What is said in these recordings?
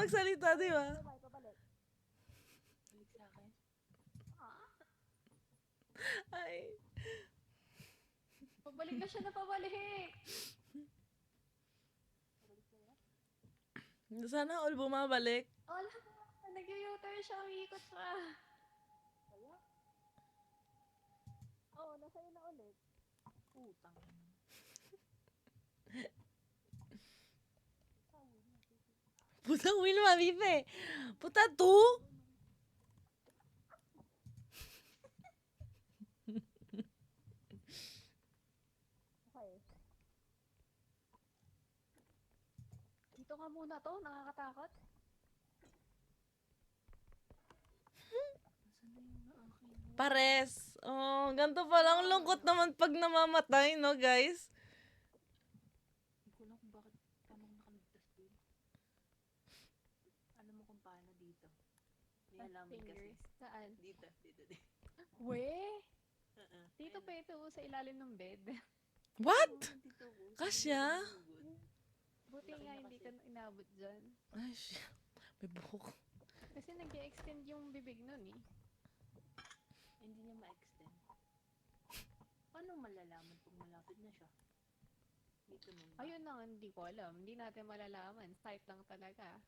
magsalita, di ba? Pabalik. Balik sa akin. Ay. Pabalik na siya na pabalik. Sana all bumabalik. Wala. Nag-u-turn siya. Umiikot siya. Kaya? Oo, nasa'yo na ulit. Putang. Puta, Will, mabibe. Puta, tu. Okay. Dito ka muna to. Nakakatakot. Nasaan na yung na akin? Pares. Oh, ganito palang lungkot naman pag namamatay, no, guys? Hindi ko alam kung bakit tamang nakaligtas din. Alam mo kung paano dito. May alaman kasi. Fingers. Saan? Dito. We? Dito Ayun. pa ito sa ilalim ng bed. What? Dito ko. Kasya? Buti Laki nga na hindi kasi. ka inabot dyan. Ay, shit. May buhok. Kasi nag-extend yung bibig nun eh. Hindi niya ma-extend. Paano malalaman pag malapit na siya? Dito nun. Ayun na, hindi ko alam. Hindi natin malalaman. Sight lang talaga.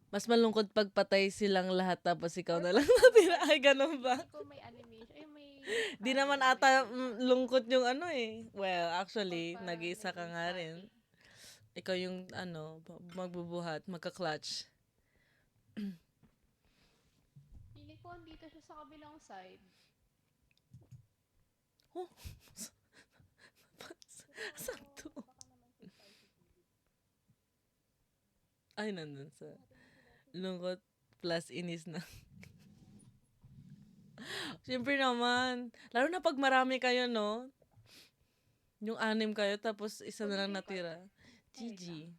Mas malungkot pag patay silang lahat tapos ikaw na lang natira. Ay, ganun ba? Hindi ko may animation. Ay, may... Di naman camera, ata may lungkot yung ano eh. Well, actually, Pagpa- nag-iisa ka nga rin. Ikaw yung ano, magbubuhat, magka-clutch. Pili ko, andito siya sa kabilang side. Oh, saan to? Ay, nandun sa lungkot plus inis na. Siyempre naman. Lalo na pag marami kayo, no? Yung 6 kayo, tapos isa na lang natira. GG.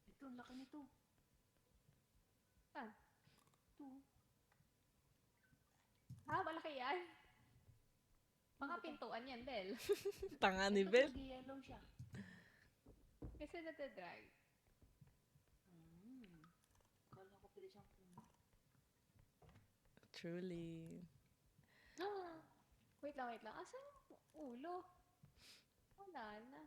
Ito, ang laki nito. Ah, Ito. malaki yan. Mga pintuan yan, Bel. Tanga ni Ito, Bel. nag-yellow siya. Kasi natadrag. Kala ko pwede siyang puno. Truly. Wait lang. Asan yung ulo? Wala na.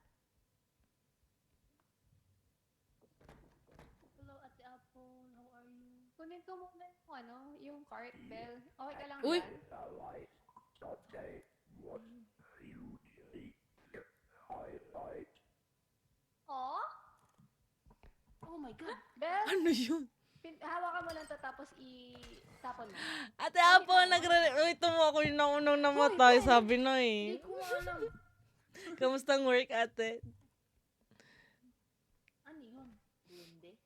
Hello, Ate Apple. How are you? Kunin ko muna yung yung cart, Bel. Okay ka lang Uy! yan? Oh? Oh my God! Bel, Ano yun? hawakan mo lang to tapos i-tapon mo. Ate Apo, Wait mo ako yung naunang namatay, Uy, sabi na Hindi eh. ko alam. Kamusta ang work, ate? Ano yun? Duwende?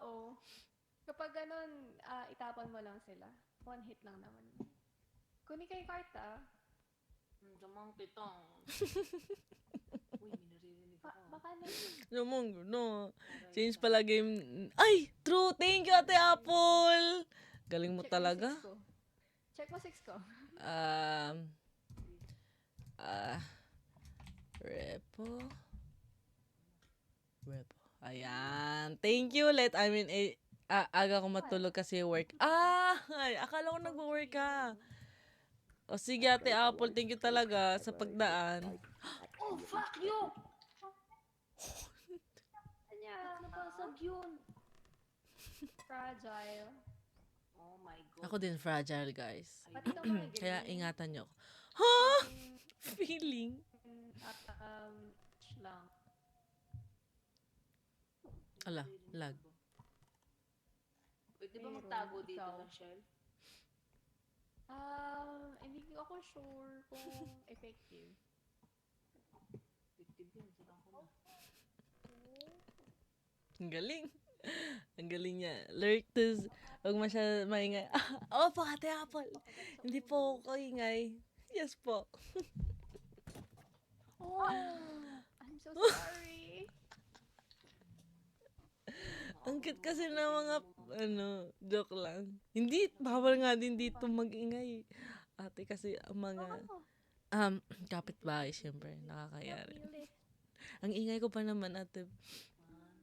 Oo. Kapag ganun, itapon mo lang sila. One hit lang naman. Kunin kayo cart Damang kitang. Uy, may naririnig ako. Baka na yun. Naman, no. Change pala game. Ay, true. Thank you, Ate Apple. Galing mo talaga. Check mo 6 ko. Repo. Ayan. Thank you. Aga ko matulog kasi work. Ay, akala ko nag-work ka. O sige, Ate Apple, thank you talaga sa pagdaan. Oh, fuck you! Kanya, Nabasag yun. fragile. Oh my God. Ako din fragile, guys. Pati itong mga green. Kaya ingatan nyo ako. Ha? Feeling? Lang. Ala, lag. Pwede ba Meron, magtago dito, ikaw. Rachel? Hindi ako sure kung effective. Effective yun. Sarang ko na. Ang galing. Ang galing niya. Lurk tos. Huwag masyadong maingay. Opo, Ate Apple. Hindi po ako ingay. Yes po. Oh, I'm so sorry. Ang cute kasi na mga, joke lang. Hindi, bawal nga din dito mag-ingay. Ate, kasi ang mga, kapitbahay, syempre, nakakayari. Really? Ang ingay ko pa naman, ate.